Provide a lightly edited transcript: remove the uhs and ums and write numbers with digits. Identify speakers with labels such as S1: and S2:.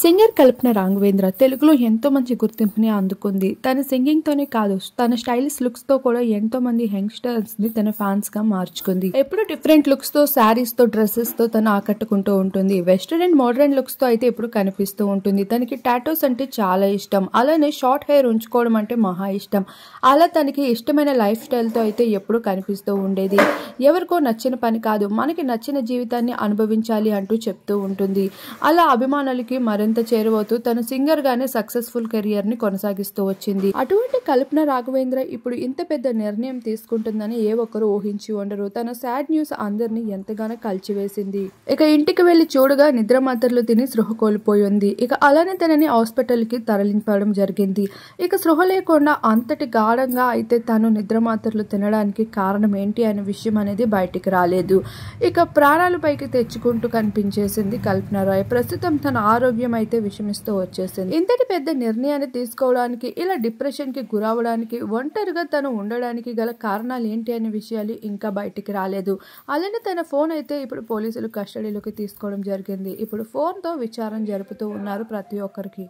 S1: Singer కల్పన రాఘవేంద్ర తెలుగులో ఎంతో మంచి గుర్తింపుని అందుకుంది. తన సింగింగ్ తోనే కాదు, తన స్టైలిష్ లుక్స్ తో కూడా ఎంతో మంది యంగ్స్టర్స్ ని తన ఫ్యాన్స్ గా మార్చుకుంది. ఎప్పుడు డిఫరెంట్ లుక్స్ తో, శారీస్ తో, డ్రెస్సెస్ తో తను ఆకట్టుకుంటూ ఉంటుంది. వెస్టర్న్ అండ్ మోడర్న్ లుక్స్ తో అయితే ఇప్పుడు కనిపిస్తూ ఉంటుంది. తనకి టాటూస్ అంటే చాలా ఇష్టం. అలానే షార్ట్ హెయిర్ ఉంచుకోవడం అంటే మహా ఇష్టం. అలా తనకి ఇష్టమైన లైఫ్ స్టైల్ తో అయితే ఎప్పుడు కనిపిస్తూ ఉండేది. ఎవరికో నచ్చిన పని కాదు, మనకి నచ్చిన జీవితాన్ని అనుభవించాలి అంటూ చెప్తూ ఉంటుంది. అలా అభిమానులకి మరింత చేరువవుతూ తన సింగర్ గానే సక్సెస్ఫుల్ కెరియర్ ని కొనసాగిస్తూ వచ్చింది. అటువంటి కల్పన రాఘవేంద్ర ఇప్పుడు ఇంత పెద్ద నిర్ణయం తీసుకుంటుందని ఏ ఒక్కరు ఊహించి ఉండరు. తన సాడ్ న్యూస్ అందరినీ ఎంతగానో కలిచివేసింది. ఇక ఇంటికి వెళ్లి చూడగా నిద్ర మాత్రలు తిని స్పృహ కోల్పోయింది. ఇక అలానే తనని హాస్పిటల్ కి తరలింపడం జరిగింది. ఇక స్పృహ లేకుండా అంతటి గాఢంగా అయితే తను నిద్ర మాత్రలు తినడానికి కారణం ఏంటి అనే విషయం అనేది బయటికి రాలేదు. ఇక ప్రాణాలు పైకి తెచ్చుకుంటూ కనిపించేసింది కల్పన రాయ్. ప్రస్తుతం తన ఆరోగ్యం అయితే విషమిస్తూ వచ్చేసింది. ఇంతటి పెద్ద నిర్ణయాన్ని తీసుకోవడానికి, ఇలా డిప్రెషన్ కి గురవడానికి, ఒంటరిగా తను ఉండడానికి గల కారణాలు ఏంటి అనే విషయాలు ఇంకా బయటికి రాలేదు. అలానే తన ఫోన్ అయితే ఇప్పుడు పోలీసులు కస్టడీలోకి తీసుకోవడం జరిగింది. ఇప్పుడు ఫోన్ తో విచారణ జరుపుతూ ఉన్నారు ప్రతి ఒక్కరికి.